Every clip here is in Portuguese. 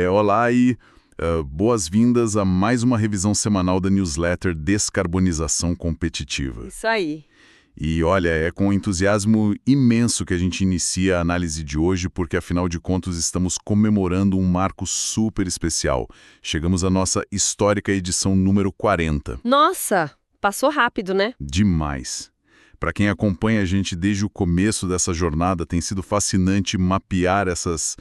Olá e boas-vindas a mais uma revisão semanal da newsletter Descarbonização Competitiva. Isso aí. E olha, é com entusiasmo imenso que a gente inicia a análise de hoje, porque afinal de contas estamos comemorando um marco super especial. Chegamos à nossa histórica edição número 40. Nossa, passou rápido, né? Demais! Para quem acompanha a gente desde o começo dessa jornada, tem sido fascinante mapear essas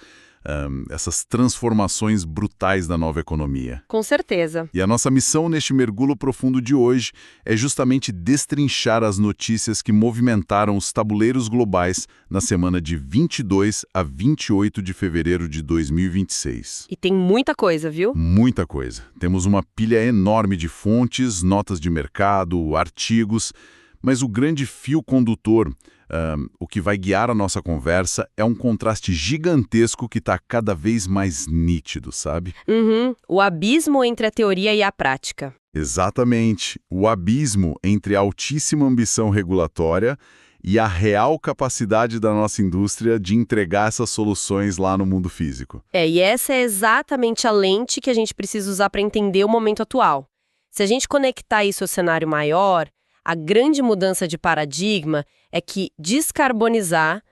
transformações brutais da nova economia. Com certeza. E a nossa missão neste mergulho profundo de hoje é justamente destrinchar as notícias que movimentaram os tabuleiros globais na semana de 22 a 28 de fevereiro de 2026. E tem muita coisa, viu? Muita coisa. Temos uma pilha enorme de fontes, notas de mercado, artigos, mas o grande fio condutor, o que vai guiar a nossa conversa, é um contraste gigantesco que está cada vez mais nítido, sabe? O abismo entre a teoria e a prática. Exatamente. O abismo entre a altíssima ambição regulatória e a real capacidade da nossa indústria de entregar essas soluções lá no mundo físico. E essa é exatamente a lente que a gente precisa usar para entender o momento atual. Se a gente conectar isso ao cenário maior, a grande mudança de paradigma é que descarbonizar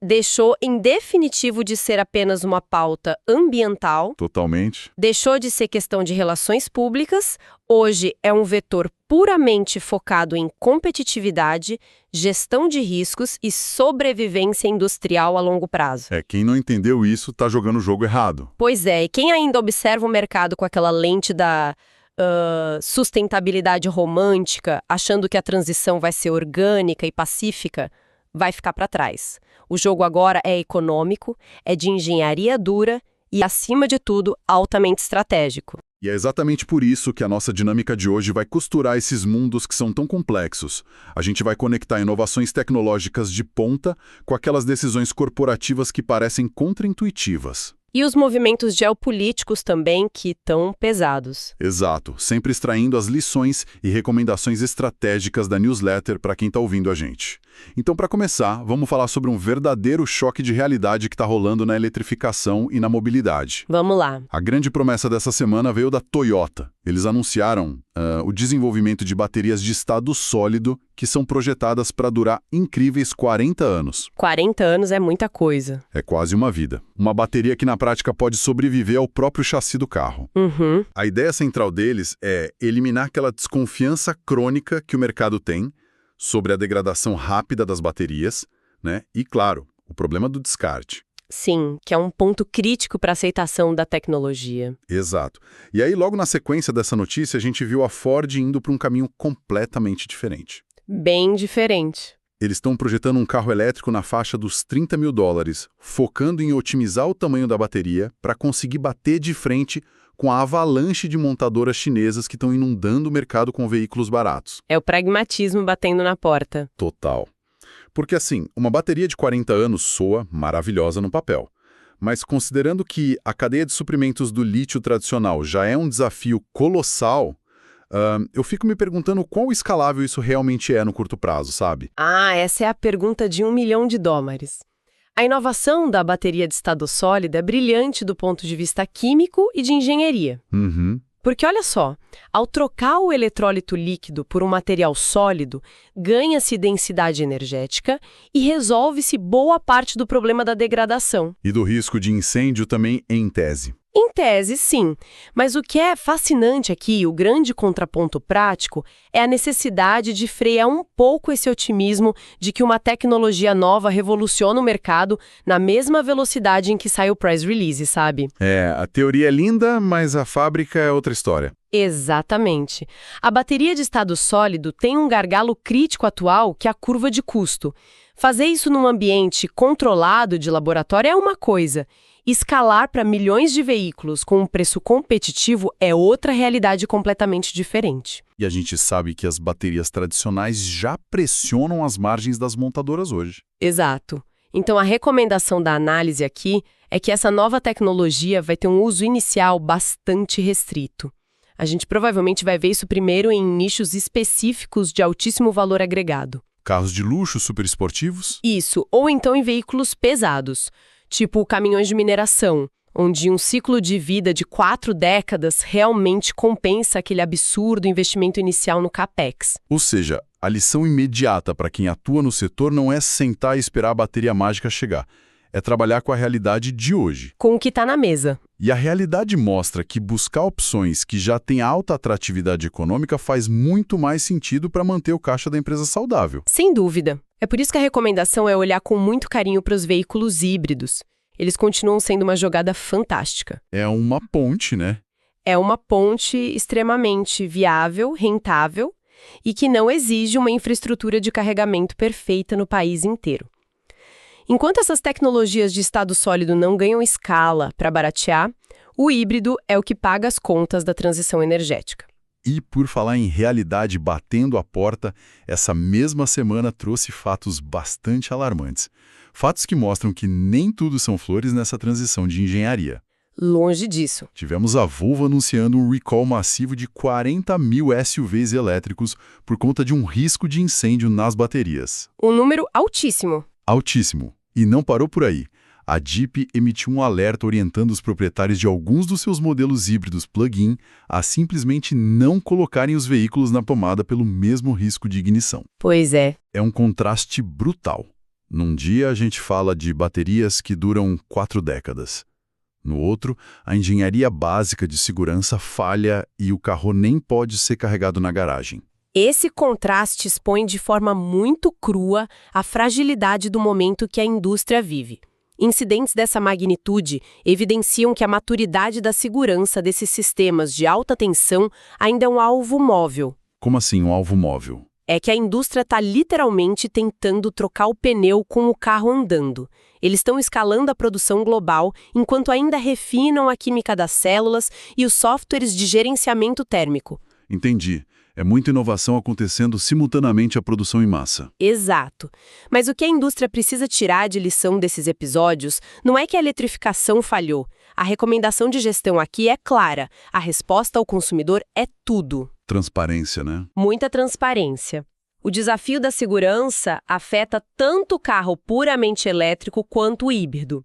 deixou em definitivo de ser apenas uma pauta ambiental. Totalmente. Deixou de ser questão de relações públicas, hoje é um vetor puramente focado em competitividade, gestão de riscos e sobrevivência industrial a longo prazo. Quem não entendeu isso está jogando o jogo errado. Pois é, e quem ainda observa o mercado com aquela lente da sustentabilidade romântica, achando que a transição vai ser orgânica e pacífica, vai ficar para trás. O jogo agora é econômico, é de engenharia dura e, acima de tudo, altamente estratégico. E é exatamente por isso que a nossa dinâmica de hoje vai costurar esses mundos que são tão complexos. A gente vai conectar inovações tecnológicas de ponta com aquelas decisões corporativas que parecem contraintuitivas. E os movimentos geopolíticos também, que estão pesados. Exato, sempre extraindo as lições e recomendações estratégicas da newsletter para quem está ouvindo a gente. Então, para começar, vamos falar sobre um verdadeiro choque de realidade que está rolando na eletrificação e na mobilidade. Vamos lá. A grande promessa dessa semana veio da Toyota. Eles anunciaram o desenvolvimento de baterias de estado sólido que são projetadas para durar incríveis 40 anos. 40 anos é muita coisa. É quase uma vida. Uma bateria que na prática pode sobreviver ao próprio chassi do carro. A ideia central deles é eliminar aquela desconfiança crônica que o mercado tem sobre a degradação rápida das baterias, né? E, claro, o problema do descarte. Sim, que é um ponto crítico para a aceitação da tecnologia. Exato. E aí, logo na sequência dessa notícia, a gente viu a Ford indo para um caminho completamente diferente. Bem diferente. Eles estão projetando um carro elétrico na faixa dos $30 mil, focando em otimizar o tamanho da bateria para conseguir bater de frente com a avalanche de montadoras chinesas que estão inundando o mercado com veículos baratos. É o pragmatismo batendo na porta. Total. Porque assim, uma bateria de 40 anos soa maravilhosa no papel. Mas considerando que a cadeia de suprimentos do lítio tradicional já é um desafio colossal, eu fico me perguntando quão escalável isso realmente é no curto prazo, sabe? Essa é a pergunta de $1 milhão. A inovação da bateria de estado sólido é brilhante do ponto de vista químico e de engenharia. Porque olha só, ao trocar o eletrólito líquido por um material sólido, ganha-se densidade energética e resolve-se boa parte do problema da degradação. E do risco de incêndio também em tese. Em tese, sim. Mas o que é fascinante aqui, o grande contraponto prático, é a necessidade de frear um pouco esse otimismo de que uma tecnologia nova revoluciona o mercado na mesma velocidade em que sai o press release, sabe? A teoria é linda, mas a fábrica é outra história. Exatamente. A bateria de estado sólido tem um gargalo crítico atual que é a curva de custo. Fazer isso num ambiente controlado de laboratório é uma coisa. Escalar para milhões de veículos com um preço competitivo é outra realidade completamente diferente. E a gente sabe que as baterias tradicionais já pressionam as margens das montadoras hoje. Exato. Então a recomendação da análise aqui é que essa nova tecnologia vai ter um uso inicial bastante restrito. A gente provavelmente vai ver isso primeiro em nichos específicos de altíssimo valor agregado. Carros de luxo super esportivos? Isso, ou então em veículos pesados, tipo caminhões de mineração, onde um ciclo de vida de 4 décadas realmente compensa aquele absurdo investimento inicial no CAPEX. Ou seja, a lição imediata para quem atua no setor não é sentar e esperar a bateria mágica chegar. É trabalhar com a realidade de hoje. Com o que está na mesa. E a realidade mostra que buscar opções que já têm alta atratividade econômica faz muito mais sentido para manter o caixa da empresa saudável. Sem dúvida. É por isso que a recomendação é olhar com muito carinho para os veículos híbridos. Eles continuam sendo uma jogada fantástica. É uma ponte, né? É uma ponte extremamente viável, rentável e que não exige uma infraestrutura de carregamento perfeita no país inteiro. Enquanto essas tecnologias de estado sólido não ganham escala para baratear, o híbrido é o que paga as contas da transição energética. E por falar em realidade batendo a porta, essa mesma semana trouxe fatos bastante alarmantes. Fatos que mostram que nem tudo são flores nessa transição de engenharia. Longe disso. Tivemos a Volvo anunciando um recall massivo de 40 mil SUVs elétricos por conta de um risco de incêndio nas baterias. Um número altíssimo. Altíssimo. E não parou por aí. A Jeep emitiu um alerta orientando os proprietários de alguns dos seus modelos híbridos plug-in a simplesmente não colocarem os veículos na tomada pelo mesmo risco de ignição. Pois é. É um contraste brutal. Num dia a gente fala de baterias que duram 4 décadas. No outro, a engenharia básica de segurança falha e o carro nem pode ser carregado na garagem. Esse contraste expõe de forma muito crua a fragilidade do momento que a indústria vive. Incidentes dessa magnitude evidenciam que a maturidade da segurança desses sistemas de alta tensão ainda é um alvo móvel. Como assim um alvo móvel? É que a indústria está literalmente tentando trocar o pneu com o carro andando. Eles estão escalando a produção global enquanto ainda refinam a química das células e os softwares de gerenciamento térmico. Entendi. É muita inovação acontecendo simultaneamente à produção em massa. Exato. Mas o que a indústria precisa tirar de lição desses episódios não é que a eletrificação falhou. A recomendação de gestão aqui é clara. A resposta ao consumidor é tudo. Transparência, né? Muita transparência. O desafio da segurança afeta tanto o carro puramente elétrico quanto o híbrido.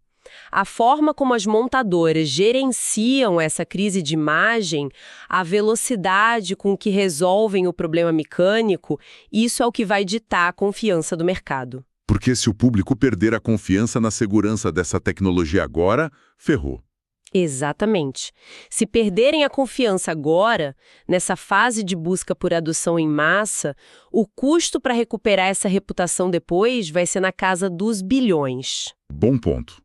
A forma como as montadoras gerenciam essa crise de imagem, a velocidade com que resolvem o problema mecânico, isso é o que vai ditar a confiança do mercado. Porque se o público perder a confiança na segurança dessa tecnologia agora, ferrou. Exatamente. Se perderem a confiança agora, nessa fase de busca por adoção em massa, o custo para recuperar essa reputação depois vai ser na casa dos bilhões. Bom ponto.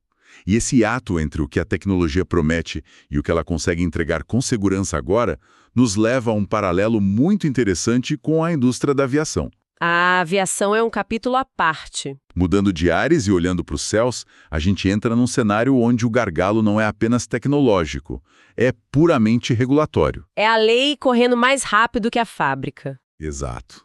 E esse ato entre o que a tecnologia promete e o que ela consegue entregar com segurança agora nos leva a um paralelo muito interessante com a indústria da aviação. A aviação é um capítulo à parte. Mudando de ares e olhando para os céus, a gente entra num cenário onde o gargalo não é apenas tecnológico, é puramente regulatório. É a lei correndo mais rápido que a fábrica. Exato.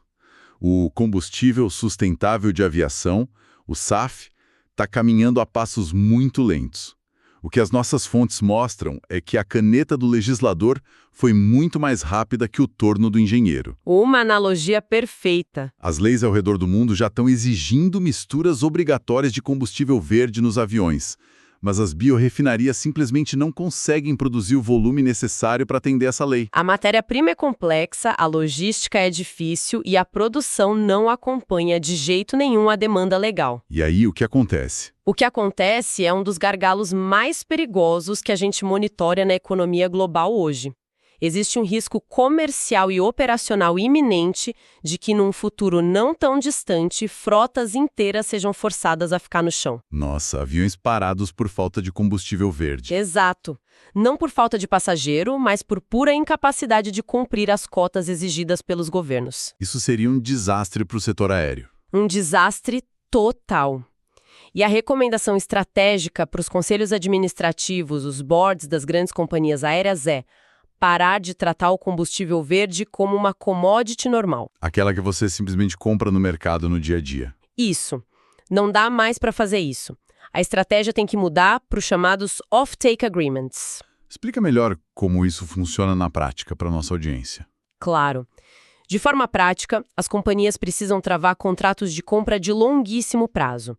O Combustível Sustentável de Aviação, o SAF, está caminhando a passos muito lentos. O que as nossas fontes mostram é que a caneta do legislador foi muito mais rápida que o torno do engenheiro. Uma analogia perfeita. As leis ao redor do mundo já estão exigindo misturas obrigatórias de combustível verde nos aviões, mas as biorrefinarias simplesmente não conseguem produzir o volume necessário para atender essa lei. A matéria-prima é complexa, a logística é difícil e a produção não acompanha de jeito nenhum a demanda legal. E aí o que acontece? O que acontece é um dos gargalos mais perigosos que a gente monitora na economia global hoje. Existe um risco comercial e operacional iminente de que, num futuro não tão distante, frotas inteiras sejam forçadas a ficar no chão. Nossa, aviões parados por falta de combustível verde. Exato. Não por falta de passageiro, mas por pura incapacidade de cumprir as cotas exigidas pelos governos. Isso seria um desastre para o setor aéreo. Um desastre total. E a recomendação estratégica para os conselhos administrativos, os boards das grandes companhias aéreas é parar de tratar o combustível verde como uma commodity normal. Aquela que você simplesmente compra no mercado no dia a dia. Isso. Não dá mais para fazer isso. A estratégia tem que mudar para os chamados off-take agreements. Explica melhor como isso funciona na prática para a nossa audiência. Claro. De forma prática, as companhias precisam travar contratos de compra de longuíssimo prazo.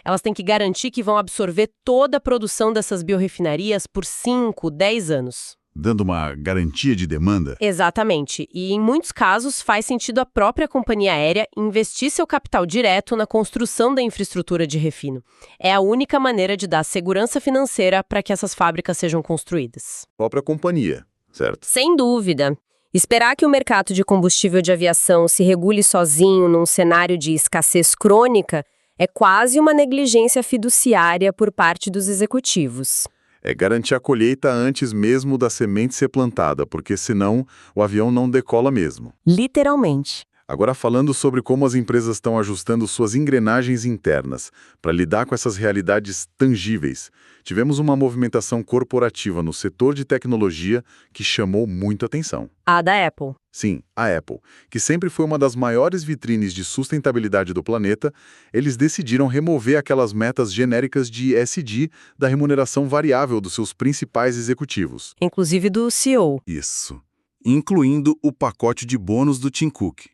Elas têm que garantir que vão absorver toda a produção dessas biorrefinarias por 5, 10 anos. Dando uma garantia de demanda? Exatamente. E, em muitos casos, faz sentido a própria companhia aérea investir seu capital direto na construção da infraestrutura de refino. É a única maneira de dar segurança financeira para que essas fábricas sejam construídas. Própria companhia, certo? Sem dúvida. Esperar que o mercado de combustível de aviação se regule sozinho num cenário de escassez crônica é quase uma negligência fiduciária por parte dos executivos. É garantir a colheita antes mesmo da semente ser plantada, porque senão o avião não decola mesmo. Literalmente. Agora falando sobre como as empresas estão ajustando suas engrenagens internas para lidar com essas realidades tangíveis, tivemos uma movimentação corporativa no setor de tecnologia que chamou muita atenção. A da Apple. Sim, a Apple, que sempre foi uma das maiores vitrines de sustentabilidade do planeta, eles decidiram remover aquelas metas genéricas de ESG da remuneração variável dos seus principais executivos. Inclusive do CEO. Isso. Incluindo o pacote de bônus do Tim Cook.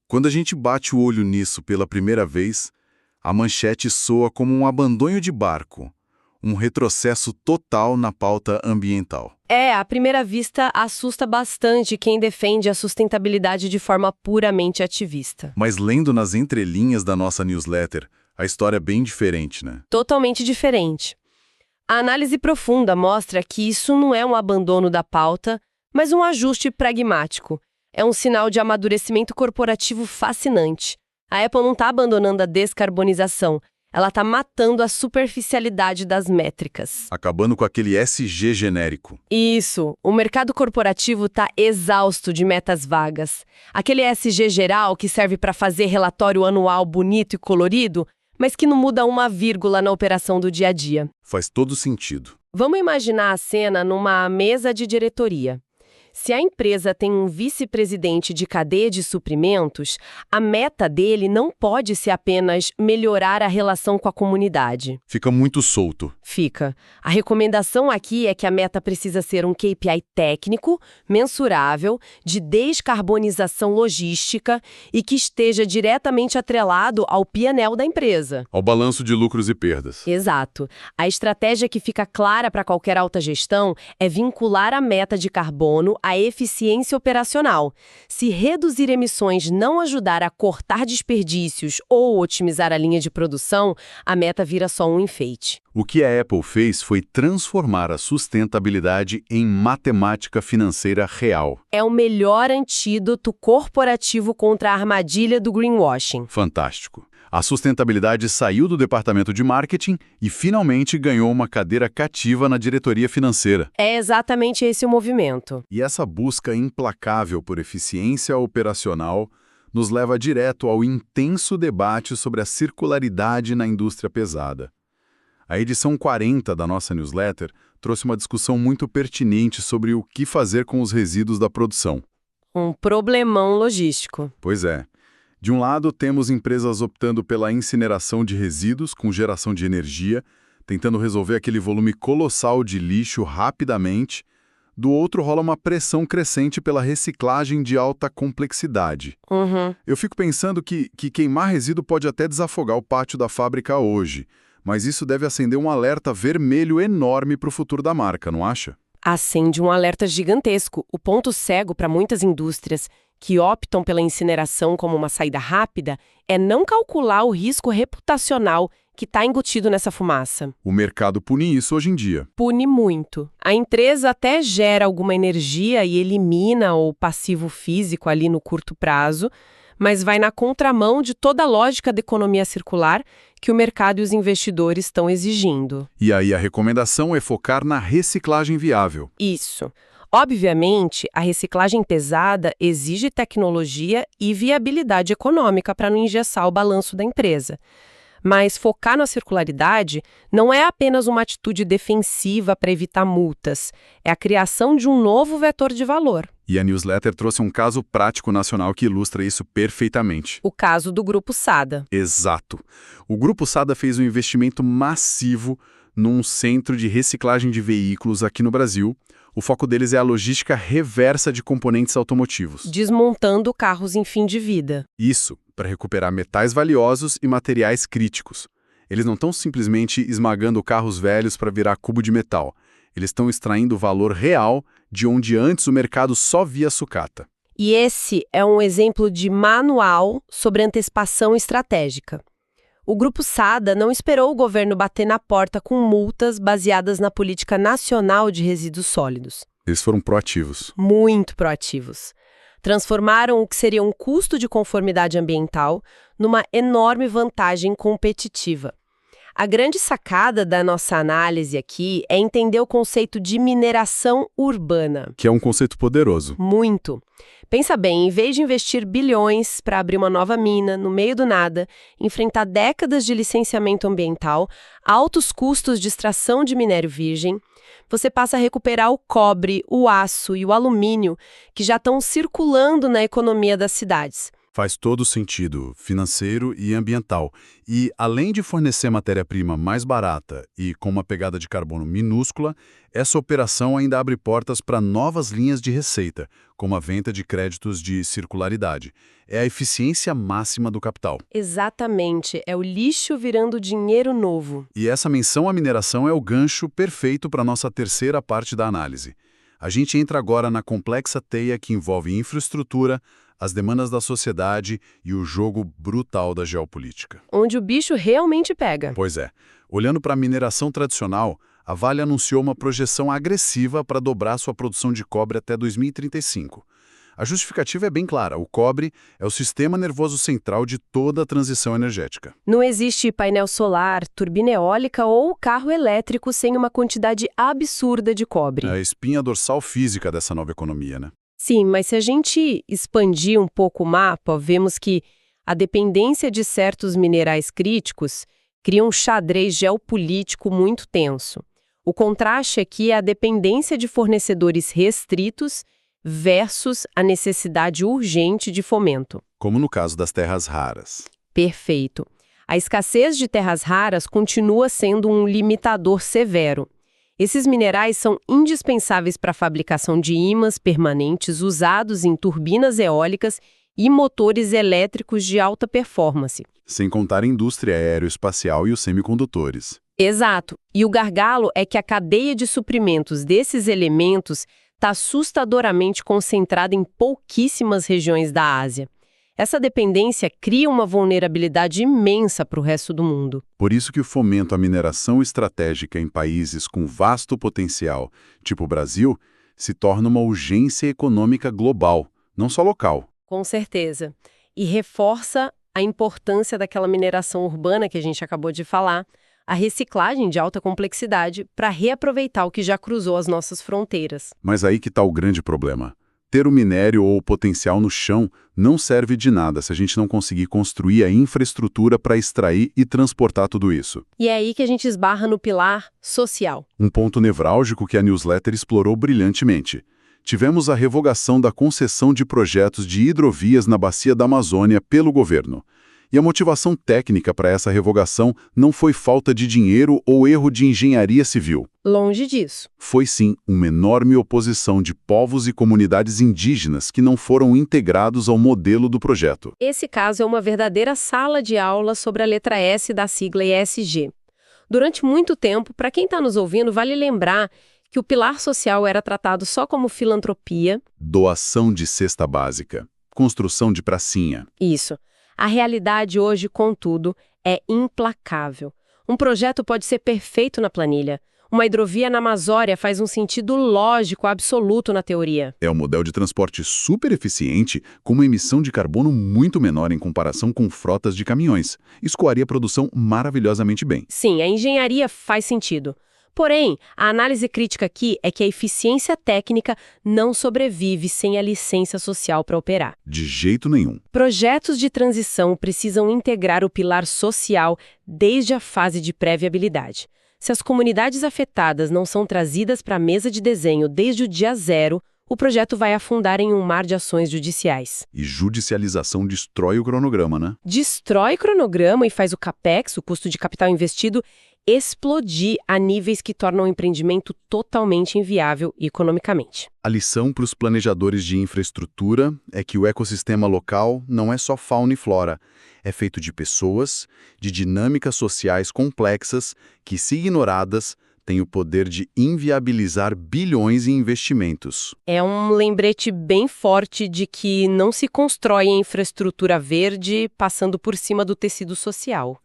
Quando a gente bate o olho nisso pela primeira vez, a manchete soa como um abandono de barco, um retrocesso total na pauta ambiental. À primeira vista, assusta bastante quem defende a sustentabilidade de forma puramente ativista. Mas lendo nas entrelinhas da nossa newsletter, a história é bem diferente, né? Totalmente diferente. A análise profunda mostra que isso não é um abandono da pauta, mas um ajuste pragmático. É um sinal de amadurecimento corporativo fascinante. A Apple não está abandonando a descarbonização, ela está matando a superficialidade das métricas. Acabando com aquele SG genérico. Isso, o mercado corporativo está exausto de metas vagas. Aquele SG geral que serve para fazer relatório anual bonito e colorido, mas que não muda uma vírgula na operação do dia a dia. Faz todo sentido. Vamos imaginar a cena numa mesa de diretoria. Se a empresa tem um vice-presidente de cadeia de suprimentos, a meta dele não pode ser apenas melhorar a relação com a comunidade. Fica muito solto. Fica. A recomendação aqui é que a meta precisa ser um KPI técnico, mensurável, de descarbonização logística e que esteja diretamente atrelado ao P&L da empresa. Ao balanço de lucros e perdas. Exato. A estratégia que fica clara para qualquer alta gestão é vincular a meta de carbono à eficiência operacional. Se reduzir emissões não ajudar a cortar desperdícios ou otimizar a linha de produção, a meta vira só um enfeite. O que a Apple fez foi transformar a sustentabilidade em matemática financeira real. É o melhor antídoto corporativo contra a armadilha do greenwashing. Fantástico. A sustentabilidade saiu do departamento de marketing e finalmente ganhou uma cadeira cativa na diretoria financeira. É exatamente esse o movimento. E essa busca implacável por eficiência operacional nos leva direto ao intenso debate sobre a circularidade na indústria pesada. A edição 40 da nossa newsletter trouxe uma discussão muito pertinente sobre o que fazer com os resíduos da produção. Um problemão logístico. Pois é. De um lado, temos empresas optando pela incineração de resíduos com geração de energia, tentando resolver aquele volume colossal de lixo rapidamente. Do outro, rola uma pressão crescente pela reciclagem de alta complexidade. Eu fico pensando que queimar resíduo pode até desafogar o pátio da fábrica hoje, mas isso deve acender um alerta vermelho enorme para o futuro da marca, não acha? Acende um alerta gigantesco. O ponto cego para muitas indústrias que optam pela incineração como uma saída rápida é não calcular o risco reputacional que está embutido nessa fumaça. O mercado pune isso hoje em dia. Pune muito. A empresa até gera alguma energia e elimina o passivo físico ali no curto prazo, mas vai na contramão de toda a lógica da economia circular que o mercado e os investidores estão exigindo. E aí a recomendação é focar na reciclagem viável. Isso. Obviamente, a reciclagem pesada exige tecnologia e viabilidade econômica para não engessar o balanço da empresa. Mas focar na circularidade não é apenas uma atitude defensiva para evitar multas, é a criação de um novo vetor de valor. E a newsletter trouxe um caso prático nacional que ilustra isso perfeitamente. O caso do Grupo Sada. Exato. O Grupo Sada fez um investimento massivo num centro de reciclagem de veículos aqui no Brasil. O foco deles é a logística reversa de componentes automotivos. Desmontando carros em fim de vida. Isso, para recuperar metais valiosos e materiais críticos. Eles não estão simplesmente esmagando carros velhos para virar cubo de metal. Eles estão extraindo o valor real de onde antes o mercado só via sucata. E esse é um exemplo de manual sobre antecipação estratégica. O Grupo Sada não esperou o governo bater na porta com multas baseadas na Política Nacional de Resíduos Sólidos. Eles foram proativos. Muito proativos. Transformaram o que seria um custo de conformidade ambiental numa enorme vantagem competitiva. A grande sacada da nossa análise aqui é entender o conceito de mineração urbana. Que é um conceito poderoso. Muito. Pensa bem, em vez de investir bilhões para abrir uma nova mina no meio do nada, enfrentar décadas de licenciamento ambiental, altos custos de extração de minério virgem, você passa a recuperar o cobre, o aço e o alumínio que já estão circulando na economia das cidades. Faz todo sentido, financeiro e ambiental. E, além de fornecer matéria-prima mais barata e com uma pegada de carbono minúscula, essa operação ainda abre portas para novas linhas de receita, como a venda de créditos de circularidade. É a eficiência máxima do capital. Exatamente, é o lixo virando dinheiro novo. E essa menção à mineração é o gancho perfeito para a nossa terceira parte da análise. A gente entra agora na complexa teia que envolve infraestrutura, as demandas da sociedade e o jogo brutal da geopolítica. Onde o bicho realmente pega. Pois é. Olhando para a mineração tradicional, a Vale anunciou uma projeção agressiva para dobrar sua produção de cobre até 2035. A justificativa é bem clara. O cobre é o sistema nervoso central de toda a transição energética. Não existe painel solar, turbina eólica ou carro elétrico sem uma quantidade absurda de cobre. É a espinha dorsal física dessa nova economia, né? Sim, mas se a gente expandir um pouco o mapa, vemos que a dependência de certos minerais críticos cria um xadrez geopolítico muito tenso. O contraste aqui é a dependência de fornecedores restritos versus a necessidade urgente de fomento. Como no caso das terras raras. Perfeito. A escassez de terras raras continua sendo um limitador severo. Esses minerais são indispensáveis para a fabricação de ímãs permanentes usados em turbinas eólicas e motores elétricos de alta performance. Sem contar a indústria aeroespacial e os semicondutores. Exato. E o gargalo é que a cadeia de suprimentos desses elementos está assustadoramente concentrada em pouquíssimas regiões da Ásia. Essa dependência cria uma vulnerabilidade imensa para o resto do mundo. Por isso que o fomento à mineração estratégica em países com vasto potencial, tipo o Brasil, se torna uma urgência econômica global, não só local. Com certeza. E reforça a importância daquela mineração urbana que a gente acabou de falar, a reciclagem de alta complexidade para reaproveitar o que já cruzou as nossas fronteiras. Mas aí que está o grande problema. Ter o minério ou o potencial no chão não serve de nada se a gente não conseguir construir a infraestrutura para extrair e transportar tudo isso. E é aí que a gente esbarra no pilar social. Um ponto nevrálgico que a newsletter explorou brilhantemente. Tivemos a revogação da concessão de projetos de hidrovias na bacia da Amazônia pelo governo. E a motivação técnica para essa revogação não foi falta de dinheiro ou erro de engenharia civil. Longe disso. Foi sim uma enorme oposição de povos e comunidades indígenas que não foram integrados ao modelo do projeto. Esse caso é uma verdadeira sala de aula sobre a letra S da sigla ESG. Durante muito tempo, para quem está nos ouvindo, vale lembrar que o pilar social era tratado só como filantropia. Doação de cesta básica. Construção de pracinha. Isso. A realidade hoje, contudo, é implacável. Um projeto pode ser perfeito na planilha. Uma hidrovia na Amazônia faz um sentido lógico absoluto na teoria. É um modelo de transporte super eficiente, com uma emissão de carbono muito menor em comparação com frotas de caminhões. Escoaria a produção maravilhosamente bem. Sim, a engenharia faz sentido. Porém, a análise crítica aqui é que a eficiência técnica não sobrevive sem a licença social para operar. De jeito nenhum. Projetos de transição precisam integrar o pilar social desde a fase de pré-viabilidade. Se as comunidades afetadas não são trazidas para a mesa de desenho desde o dia zero, o projeto vai afundar em um mar de ações judiciais. E judicialização destrói o cronograma, né? Destrói o cronograma e faz o CAPEX, o custo de capital investido, explodir a níveis que tornam o empreendimento totalmente inviável economicamente. A lição para os planejadores de infraestrutura é que o ecossistema local não é só fauna e flora. É feito de pessoas, de dinâmicas sociais complexas que, se ignoradas, têm o poder de inviabilizar bilhões em investimentos. É um lembrete bem forte de que não se constrói a infraestrutura verde passando por cima do tecido social.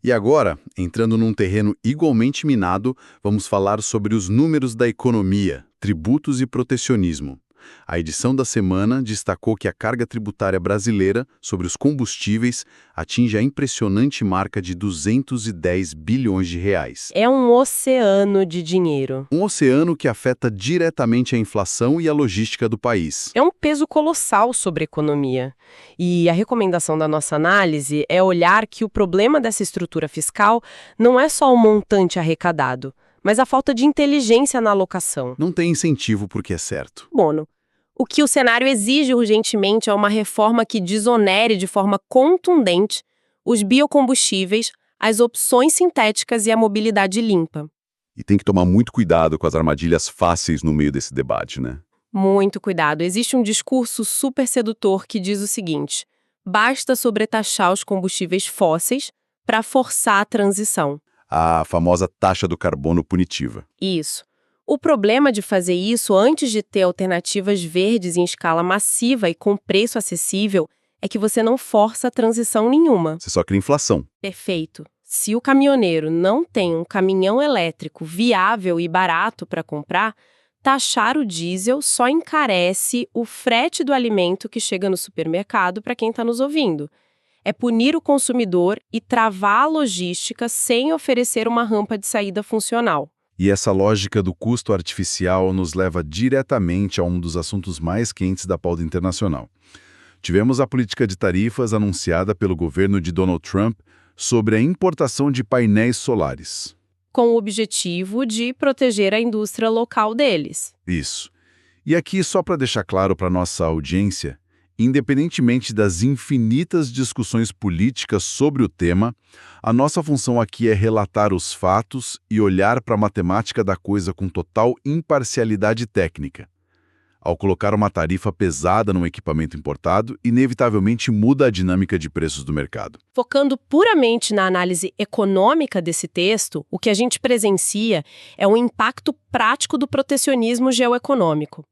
E agora, entrando num terreno igualmente minado, vamos falar sobre os números da economia, tributos e protecionismo. A edição da semana destacou que a carga tributária brasileira sobre os combustíveis atinge a impressionante marca de 210 bilhões de reais. É um oceano de dinheiro. Um oceano que afeta diretamente a inflação e a logística do país. É um peso colossal sobre a economia. E a recomendação da nossa análise é olhar que o problema dessa estrutura fiscal não é só o montante arrecadado, mas a falta de inteligência na alocação. Não tem incentivo porque é certo. Bono. O que o cenário exige urgentemente é uma reforma que desonere de forma contundente os biocombustíveis, as opções sintéticas e a mobilidade limpa. E tem que tomar muito cuidado com as armadilhas fáceis no meio desse debate, né? Muito cuidado. Existe um discurso super sedutor que diz o seguinte: basta sobretaxar os combustíveis fósseis para forçar a transição. A famosa taxa do carbono punitiva. Isso. O problema de fazer isso antes de ter alternativas verdes em escala massiva e com preço acessível é que você não força a transição nenhuma. Você só cria inflação. Perfeito. Se o caminhoneiro não tem um caminhão elétrico viável e barato para comprar, taxar o diesel só encarece o frete do alimento que chega no supermercado para quem está nos ouvindo. É punir o consumidor e travar a logística sem oferecer uma rampa de saída funcional. E essa lógica do custo artificial nos leva diretamente a um dos assuntos mais quentes da pauta internacional. Tivemos a política de tarifas anunciada pelo governo de Donald Trump sobre a importação de painéis solares. Com o objetivo de proteger a indústria local deles. Isso. E aqui, só para deixar claro para nossa audiência, independentemente das infinitas discussões políticas sobre o tema, a nossa função aqui é relatar os fatos e olhar para a matemática da coisa com total imparcialidade técnica. Ao colocar uma tarifa pesada num equipamento importado, inevitavelmente muda a dinâmica de preços do mercado. Focando puramente na análise econômica desse texto, o que a gente presencia é um impacto prático do protecionismo geoeconômico.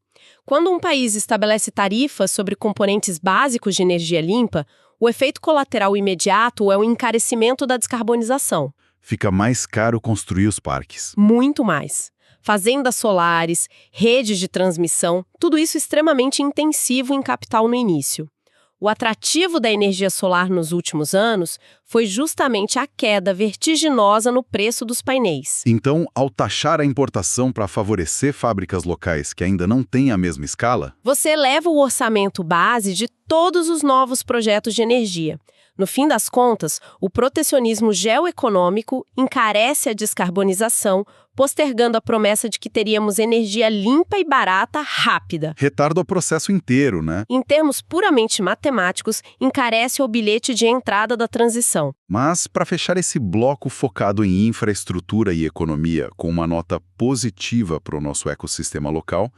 Quando um país estabelece tarifas sobre componentes básicos de energia limpa, o efeito colateral imediato é o encarecimento da descarbonização. Fica mais caro construir os parques. Muito mais. Fazendas solares, redes de transmissão, tudo isso extremamente intensivo em capital no início. O atrativo da energia solar nos últimos anos foi justamente a queda vertiginosa no preço dos painéis. Então, ao taxar a importação para favorecer fábricas locais que ainda não têm a mesma escala, você eleva o orçamento base de todos os novos projetos de energia. No fim das contas, o protecionismo geoeconômico encarece a descarbonização, postergando a promessa de que teríamos energia limpa e barata rápida. retarda o processo inteiro, né? Em termos puramente matemáticos, encarece o bilhete de entrada da transição. Mas, para fechar esse bloco focado em infraestrutura e economia com uma nota positiva para o nosso ecossistema local,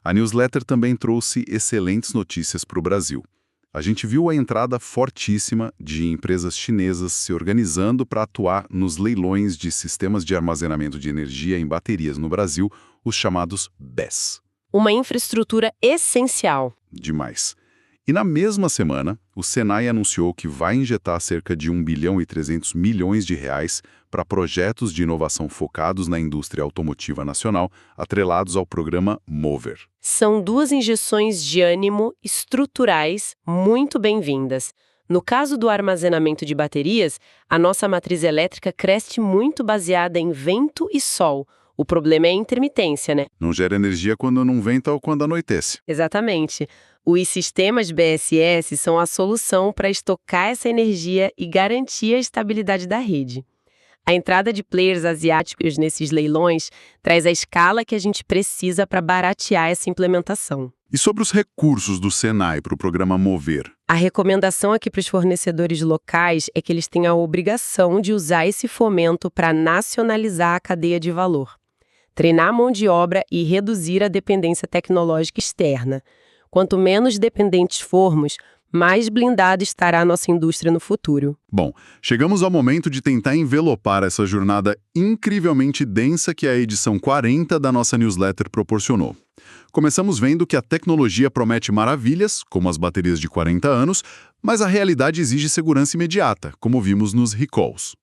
a newsletter também trouxe excelentes notícias para o Brasil. A gente viu a entrada fortíssima de empresas chinesas se organizando para atuar nos leilões de sistemas de armazenamento de energia em baterias no Brasil, os chamados BESS. Uma infraestrutura essencial. Demais. E na mesma semana, o Senai anunciou que vai injetar cerca de 1 bilhão e 300 milhões de reais para projetos de inovação focados na indústria automotiva nacional, atrelados ao programa Mover. São duas injeções de ânimo estruturais muito bem-vindas. No caso do armazenamento de baterias, a nossa matriz elétrica cresce muito baseada em vento e sol. O problema é a intermitência, né? Não gera energia quando não venta ou quando anoitece. Exatamente. Os sistemas BSS são a solução para estocar essa energia e garantir a estabilidade da rede. A entrada de players asiáticos nesses leilões traz a escala que a gente precisa para baratear essa implementação. E sobre os recursos do Senai para o programa Mover? A recomendação aqui para os fornecedores locais é que eles tenham a obrigação de usar esse fomento para nacionalizar a cadeia de valor, treinar a mão de obra e reduzir a dependência tecnológica externa. Quanto menos dependentes formos, mais blindada estará a nossa indústria no futuro. Bom, chegamos ao momento de tentar envelopar essa jornada incrivelmente densa que a edição 40 da nossa newsletter proporcionou. Começamos vendo que a tecnologia promete maravilhas, como as baterias de 40 anos, mas a realidade exige segurança imediata, como vimos nos recalls.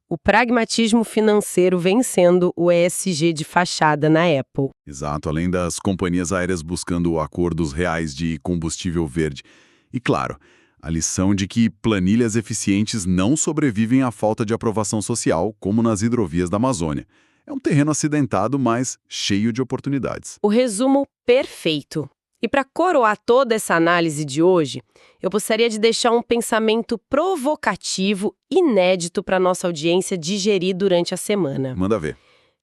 O pragmatismo financeiro vem sendo o ESG de fachada na Apple. Exato, além das companhias aéreas buscando acordos reais de combustível verde. E claro, a lição de que planilhas eficientes não sobrevivem à falta de aprovação social, como nas hidrovias da Amazônia. É um terreno acidentado, mas cheio de oportunidades. O resumo perfeito. E para coroar toda essa análise de hoje, eu gostaria de deixar um pensamento provocativo, inédito para nossa audiência digerir durante a semana. Manda ver.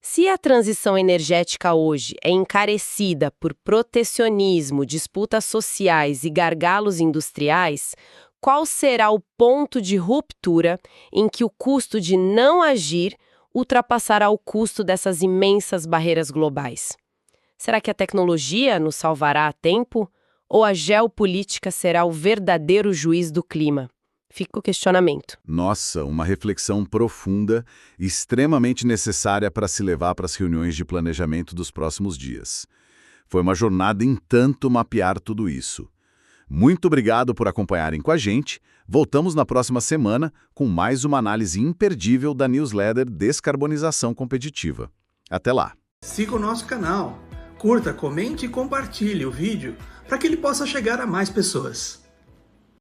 Se a transição energética hoje é encarecida por protecionismo, disputas sociais e gargalos industriais, qual será o ponto de ruptura em que o custo de não agir ultrapassará o custo dessas imensas barreiras globais? Será que a tecnologia nos salvará a tempo? Ou a geopolítica será o verdadeiro juiz do clima? Fica o questionamento. Nossa, uma reflexão profunda, extremamente necessária para se levar para as reuniões de planejamento dos próximos dias. Foi uma jornada em tanto mapear tudo isso. Muito obrigado por acompanharem com a gente. Voltamos na próxima semana com mais uma análise imperdível da newsletter Descarbonização Competitiva. Até lá! Siga o nosso canal, curta, comente e compartilhe o vídeo para que ele possa chegar a mais pessoas.